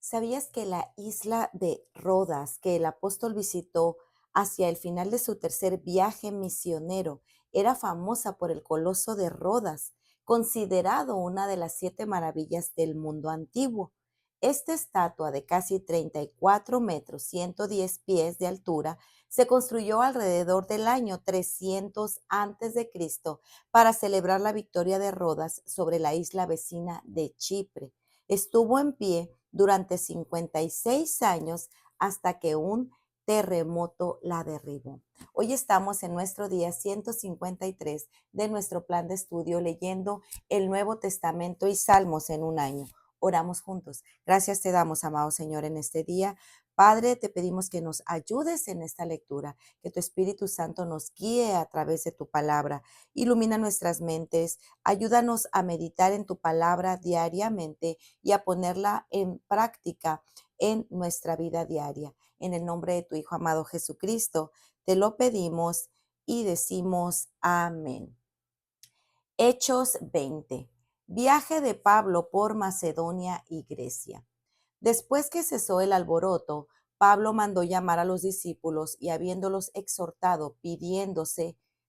¿Sabías que la isla de Rodas, que el apóstol visitó hacia el final de su tercer viaje misionero, era famosa por el Coloso de Rodas, considerado una de las siete maravillas del mundo antiguo? Esta estatua de casi 34 metros, 110 pies de altura, se construyó alrededor del año 300 antes de Cristo para celebrar la victoria de Rodas sobre la isla vecina de Chipre. Estuvo en pie durante 56 años hasta que un terremoto la derribó. Hoy estamos en nuestro día 153 de nuestro plan de estudio leyendo el Nuevo Testamento y Salmos en un año. Oramos juntos. Gracias te damos, amado Señor, en este día. Padre, te pedimos que nos ayudes en esta lectura, que tu Espíritu Santo nos guíe a través de tu palabra. Ilumina nuestras mentes, ayúdanos a meditar en tu palabra diariamente y a ponerla en práctica en nuestra vida diaria. En el nombre de tu Hijo amado Jesucristo, te lo pedimos y decimos amén. Hechos 20. Viaje de Pablo por Macedonia y Grecia. Después que cesó el alboroto, Pablo mandó llamar a los discípulos y habiéndolos exhortado,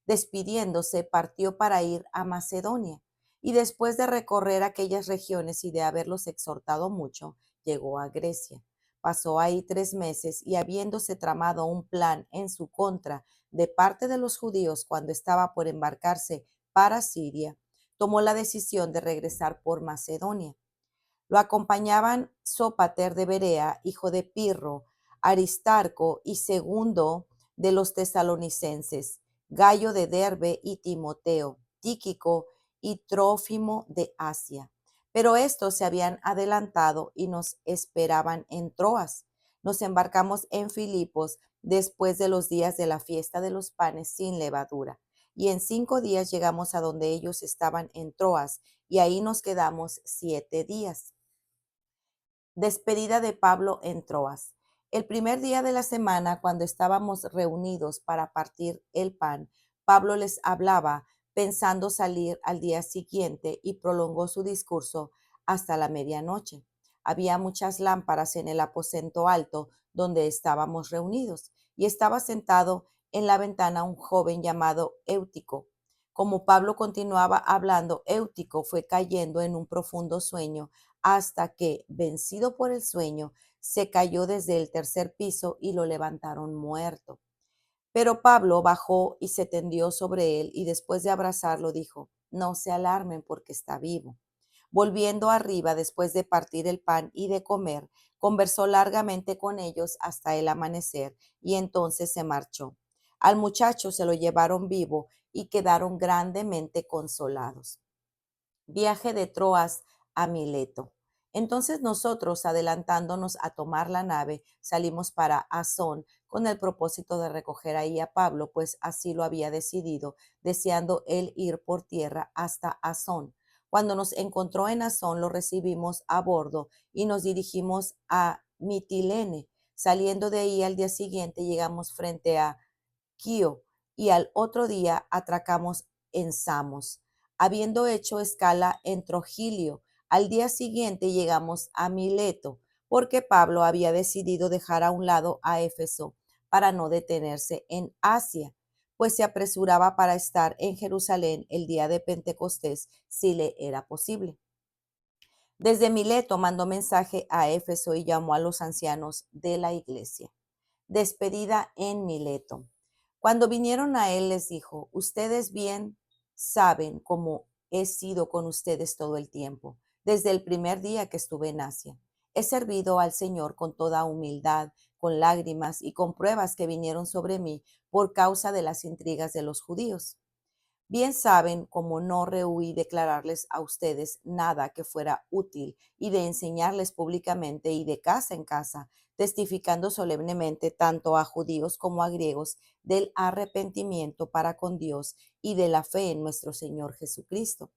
despidiéndose, partió para ir a Macedonia. Y después de recorrer aquellas regiones y de haberlos exhortado mucho, llegó a Grecia. Pasó ahí 3 meses y habiéndose tramado un plan en su contra de parte de los judíos cuando estaba por embarcarse para Siria, tomó la decisión de regresar por Macedonia. Lo acompañaban Sópater de Berea, hijo de Pirro, Aristarco y Segundo de los tesalonicenses, Gayo de Derbe y Timoteo, Tíquico y Trófimo de Asia. Pero estos se habían adelantado y nos esperaban en Troas. Nos embarcamos en Filipos después de los días de la fiesta de los panes sin levadura. Y en 5 días llegamos a donde ellos estaban en Troas, y ahí nos quedamos 7 días. Despedida de Pablo en Troas. El primer día de la semana, cuando estábamos reunidos para partir el pan, Pablo les hablaba pensando salir al día siguiente y prolongó su discurso hasta la medianoche. Había muchas lámparas en el aposento alto donde estábamos reunidos y estaba sentado en la ventana un joven llamado Éutico. Como Pablo continuaba hablando, Éutico fue cayendo en un profundo sueño hasta que, vencido por el sueño, se cayó desde el tercer piso y lo levantaron muerto. Pero Pablo bajó y se tendió sobre él y después de abrazarlo dijo: no se alarmen porque está vivo. Volviendo arriba después de partir el pan y de comer, conversó largamente con ellos hasta el amanecer y entonces se marchó. Al muchacho se lo llevaron vivo y quedaron grandemente consolados. Viaje de Troas a Mileto. Entonces nosotros, adelantándonos a tomar la nave, salimos para Asón con el propósito de recoger ahí a Pablo, pues así lo había decidido, deseando él ir por tierra hasta Asón. Cuando nos encontró en Asón, lo recibimos a bordo y nos dirigimos a Mitilene. Saliendo de ahí al día siguiente, llegamos frente a Quío y al otro día atracamos en Samos. Habiendo hecho escala en Trogilio, al día siguiente llegamos a Mileto, porque Pablo había decidido dejar a un lado a Éfeso para no detenerse en Asia, pues se apresuraba para estar en Jerusalén el día de Pentecostés si le era posible. Desde Mileto mandó mensaje a Éfeso y llamó a los ancianos de la iglesia. Despedida en Mileto. Cuando vinieron a él les dijo: ustedes bien saben cómo he sido con ustedes todo el tiempo, desde el primer día que estuve en Asia. He servido al Señor con toda humildad, con lágrimas y con pruebas que vinieron sobre mí por causa de las intrigas de los judíos. Bien saben cómo no rehuí declararles a ustedes nada que fuera útil y de enseñarles públicamente y de casa en casa, testificando solemnemente tanto a judíos como a griegos del arrepentimiento para con Dios y de la fe en nuestro Señor Jesucristo.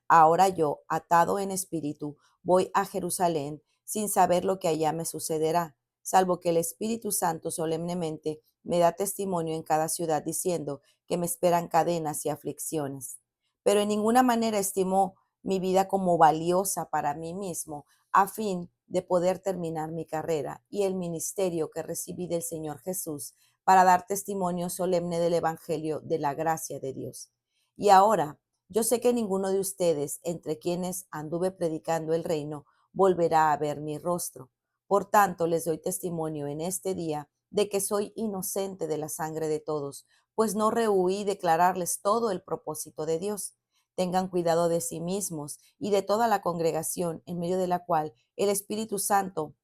Ahora yo, atado en espíritu, voy a Jerusalén sin saber lo que allá me sucederá, salvo que el Espíritu Santo solemnemente me da testimonio en cada ciudad diciendo que me esperan cadenas y aflicciones. Pero en ninguna manera estimo mi vida como valiosa para mí mismo, a fin de poder terminar mi carrera y el ministerio que recibí del Señor Jesús para dar testimonio solemne del Evangelio de la gracia de Dios. Y ahora, yo sé que ninguno de ustedes, entre quienes anduve predicando el reino, volverá a ver mi rostro. Por tanto, les doy testimonio en este día de que soy inocente de la sangre de todos, pues no rehuí declararles todo el propósito de Dios. Tengan cuidado de sí mismos y de toda la congregación en medio de la cual el Espíritu Santo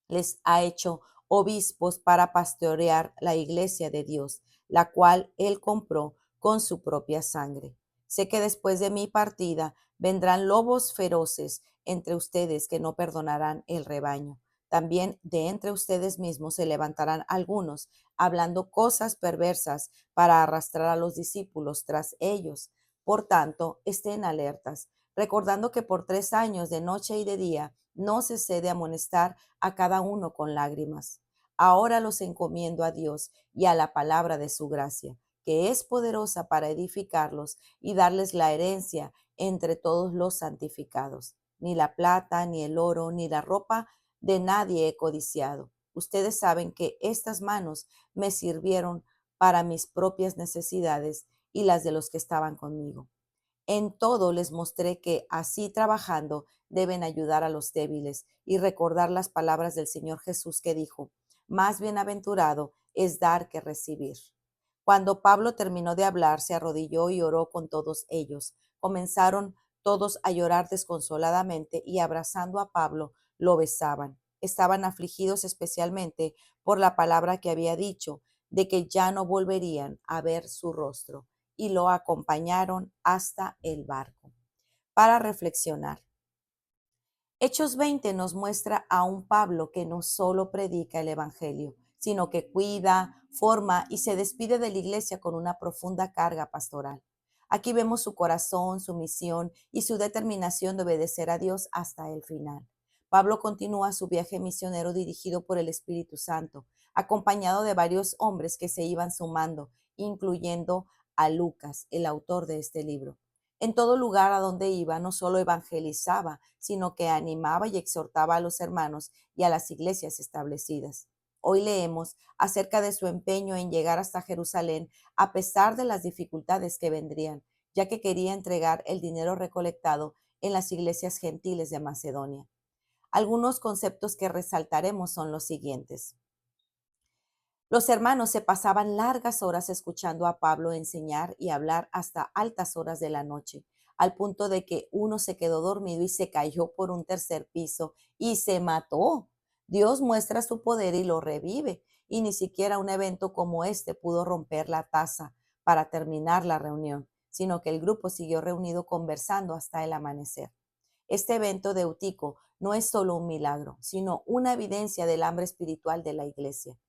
les ha hecho obispos para pastorear la iglesia de Dios, la cual Él compró con su propia sangre. Sé que después de mi partida vendrán lobos feroces entre ustedes que no perdonarán el rebaño. También de entre ustedes mismos se levantarán algunos hablando cosas perversas para arrastrar a los discípulos tras ellos. Por tanto, estén alertas, recordando que por 3 años de noche y de día no cesé de amonestar a cada uno con lágrimas. Ahora los encomiendo a Dios y a la palabra de su gracia, que es poderosa para edificarlos y darles la herencia entre todos los santificados. Ni la plata, ni el oro, ni la ropa de nadie he codiciado. Ustedes saben que estas manos me sirvieron para mis propias necesidades y las de los que estaban conmigo. En todo les mostré que, así trabajando, deben ayudar a los débiles y recordar las palabras del Señor Jesús que dijo: más bienaventurado es dar que recibir. Cuando Pablo terminó de hablar, se arrodilló y oró con todos ellos. Comenzaron todos a llorar desconsoladamente y, abrazando a Pablo, lo besaban. Estaban afligidos especialmente por la palabra que había dicho, de que ya no volverían a ver su rostro, y lo acompañaron hasta el barco. Para reflexionar. Hechos 20 nos muestra a un Pablo que no solo predica el Evangelio, sino que cuida, forma y se despide de la iglesia con una profunda carga pastoral. Aquí vemos su corazón, su misión y su determinación de obedecer a Dios hasta el final. Pablo continúa su viaje misionero dirigido por el Espíritu Santo, acompañado de varios hombres que se iban sumando, incluyendo a Lucas, el autor de este libro. En todo lugar a donde iba, no solo evangelizaba, sino que animaba y exhortaba a los hermanos y a las iglesias establecidas. Hoy leemos acerca de su empeño en llegar hasta Jerusalén a pesar de las dificultades que vendrían, ya que quería entregar el dinero recolectado en las iglesias gentiles de Macedonia. Algunos conceptos que resaltaremos son los siguientes. Los hermanos se pasaban largas horas escuchando a Pablo enseñar y hablar hasta altas horas de la noche, al punto de que uno se quedó dormido y se cayó por un tercer piso y se mató. Dios muestra su poder y lo revive, y ni siquiera un evento como este pudo romper la taza para terminar la reunión, sino que el grupo siguió reunido conversando hasta el amanecer. Este evento de Eutico no es solo un milagro, sino una evidencia del hambre espiritual de la iglesia.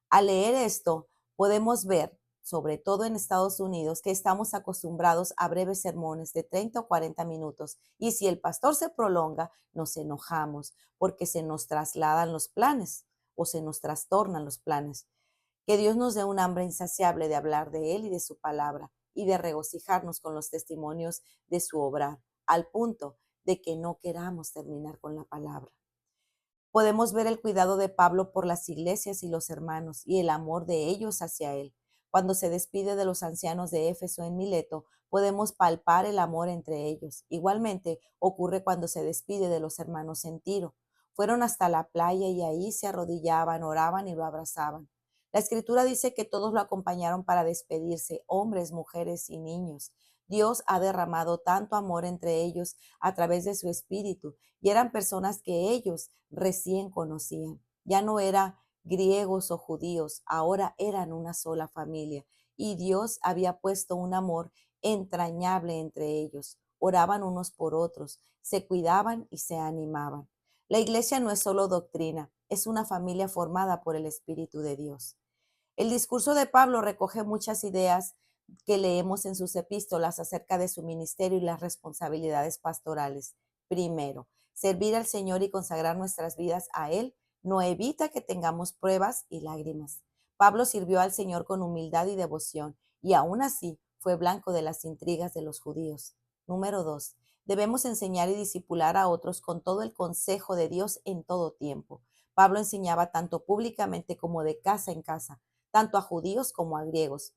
Al leer esto, podemos ver, sobre todo en Estados Unidos, que estamos acostumbrados a breves sermones de 30 o 40 minutos, y si el pastor se prolonga, nos enojamos porque se nos trasladan los planes o se nos trastornan los planes. Que Dios nos dé un hambre insaciable de hablar de Él y de su palabra y de regocijarnos con los testimonios de su obrar, al punto de que no queramos terminar con la palabra. Podemos ver el cuidado de Pablo por las iglesias y los hermanos y el amor de ellos hacia él. Cuando se despide de los ancianos de Éfeso en Mileto, podemos palpar el amor entre ellos. Igualmente ocurre cuando se despide de los hermanos en Tiro. Fueron hasta la playa y ahí se arrodillaban, oraban y lo abrazaban. La escritura dice que todos lo acompañaron para despedirse, hombres, mujeres y niños. Dios ha derramado tanto amor entre ellos a través de su espíritu, y eran personas que ellos recién conocían. Ya no eran griegos o judíos, ahora eran una sola familia, y Dios había puesto un amor entrañable entre ellos. Oraban unos por otros, se cuidaban y se animaban. La iglesia no es solo doctrina, es una familia formada por el Espíritu de Dios. El discurso de Pablo recoge muchas ideas que leemos en sus epístolas acerca de su ministerio y las responsabilidades pastorales. Primero, servir al Señor y consagrar nuestras vidas a Él no evita que tengamos pruebas y lágrimas. Pablo sirvió al Señor con humildad y devoción, y aún así fue blanco de las intrigas de los judíos. Número 2. Debemos enseñar y discipular a otros con todo el consejo de Dios en todo tiempo. Pablo enseñaba tanto públicamente como de casa en casa, tanto a judíos como a griegos,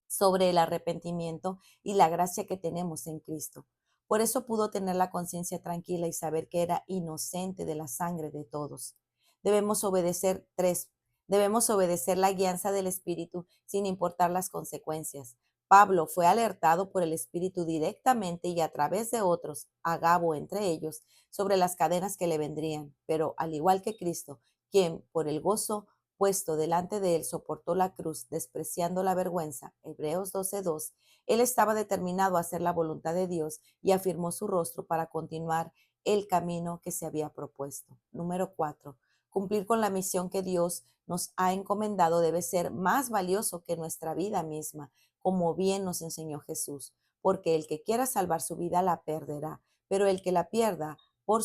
sobre el arrepentimiento y la gracia que tenemos en Cristo. Por eso pudo tener la conciencia tranquila y saber que era inocente de la sangre de todos. Debemos obedecer tres. Debemos obedecer la guianza del Espíritu sin importar las consecuencias. Pablo fue alertado por el Espíritu directamente y a través de otros, Agabo entre ellos, sobre las cadenas que le vendrían, pero al igual que Cristo, quien por el gozo puesto delante de él soportó la cruz, despreciando la vergüenza, Hebreos 12:2, él estaba determinado a hacer la voluntad de Dios y afirmó su rostro para continuar el camino que se había propuesto. Número 4. Cumplir con la misión que Dios nos ha encomendado debe ser más valioso que nuestra vida misma, como bien nos enseñó Jesús, porque el que quiera salvar su vida la perderá, pero el que la pierda por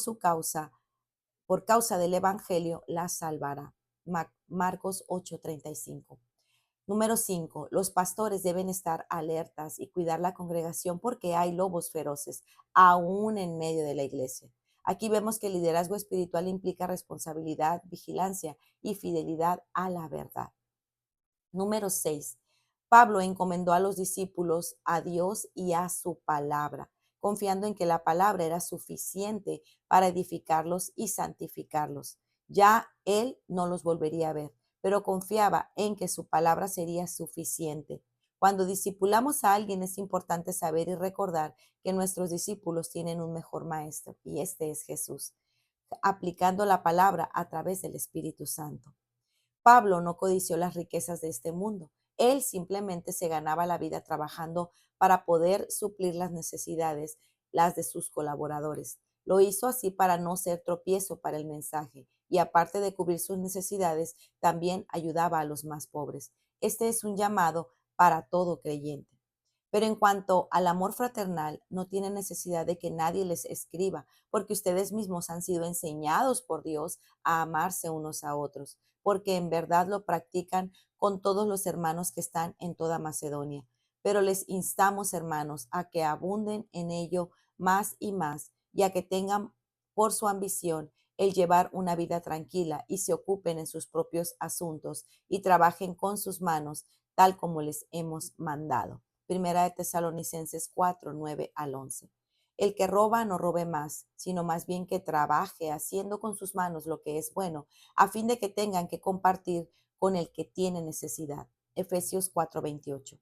causa del Evangelio, la salvará. Marcos 8:35. Número 5. Los pastores deben estar alertas y cuidar la congregación porque hay lobos feroces, aún en medio de la iglesia. Aquí vemos que el liderazgo espiritual implica responsabilidad, vigilancia y fidelidad a la verdad. Número 6. Pablo encomendó a los discípulos a Dios y a su palabra, confiando en que la palabra era suficiente para edificarlos y santificarlos. Ya él no los volvería a ver, pero confiaba en que su palabra sería suficiente. Cuando discipulamos a alguien es importante saber y recordar que nuestros discípulos tienen un mejor maestro y este es Jesús, aplicando la palabra a través del Espíritu Santo. Pablo no codició las riquezas de este mundo. Él simplemente se ganaba la vida trabajando para poder suplir las necesidades, las de sus colaboradores. Lo hizo así para no ser tropiezo para el mensaje y aparte de cubrir sus necesidades, también ayudaba a los más pobres. Este es un llamado para todo creyente. Pero en cuanto al amor fraternal, no tienen necesidad de que nadie les escriba, porque ustedes mismos han sido enseñados por Dios a amarse unos a otros, porque en verdad lo practican con todos los hermanos que están en toda Macedonia. Pero les instamos, hermanos, a que abunden en ello más y a que tengan por su ambición el llevar una vida tranquila y se ocupen en sus propios asuntos y trabajen con sus manos, tal como les hemos mandado. Primera de Tesalonicenses 4:9-11. El que roba no robe más, sino más bien que trabaje haciendo con sus manos lo que es bueno, a fin de que tengan que compartir con el que tiene necesidad. Efesios 4:28.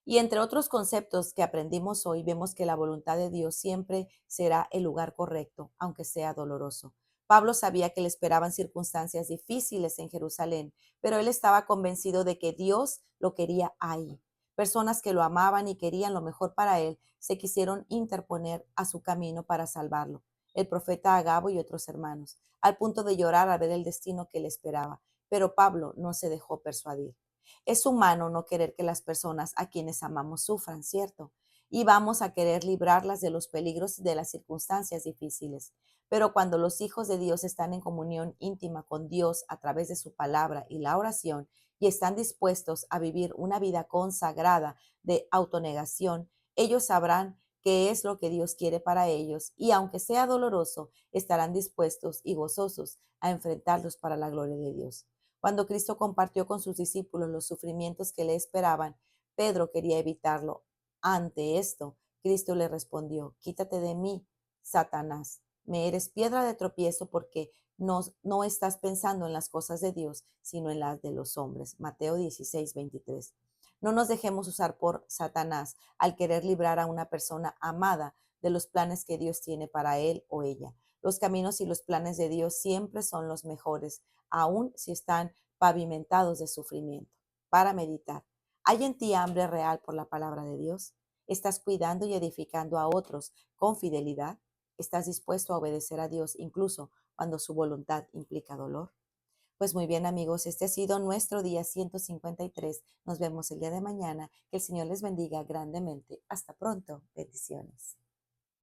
Y entre otros conceptos que aprendimos hoy, vemos que la voluntad de Dios siempre será el lugar correcto, aunque sea doloroso. Pablo sabía que le esperaban circunstancias difíciles en Jerusalén, pero él estaba convencido de que Dios lo quería ahí. Personas que lo amaban y querían lo mejor para él se quisieron interponer a su camino para salvarlo. El profeta Agabo y otros hermanos, al punto de llorar al ver el destino que le esperaba. Pero Pablo no se dejó persuadir. Es humano no querer que las personas a quienes amamos sufran, ¿cierto? Y vamos a querer librarlas de los peligros y de las circunstancias difíciles. Pero cuando los hijos de Dios están en comunión íntima con Dios a través de su palabra y la oración y están dispuestos a vivir una vida consagrada de autonegación, ellos sabrán qué es lo que Dios quiere para ellos y aunque sea doloroso, estarán dispuestos y gozosos a enfrentarlos para la gloria de Dios. Cuando Cristo compartió con sus discípulos los sufrimientos que le esperaban, Pedro quería evitarlo. Ante esto, Cristo le respondió: quítate de mí, Satanás. Me eres piedra de tropiezo porque no estás pensando en las cosas de Dios, sino en las de los hombres. Mateo 16:23. No nos dejemos usar por Satanás al querer librar a una persona amada de los planes que Dios tiene para él o ella. Los caminos y los planes de Dios siempre son los mejores, aun si están pavimentados de sufrimiento. Para meditar, ¿hay en ti hambre real por la palabra de Dios? ¿Estás cuidando y edificando a otros con fidelidad? ¿Estás dispuesto a obedecer a Dios incluso cuando su voluntad implica dolor? Pues muy bien, amigos, este ha sido nuestro día 153. Nos vemos el día de mañana. Que el Señor les bendiga grandemente. Hasta pronto. Bendiciones.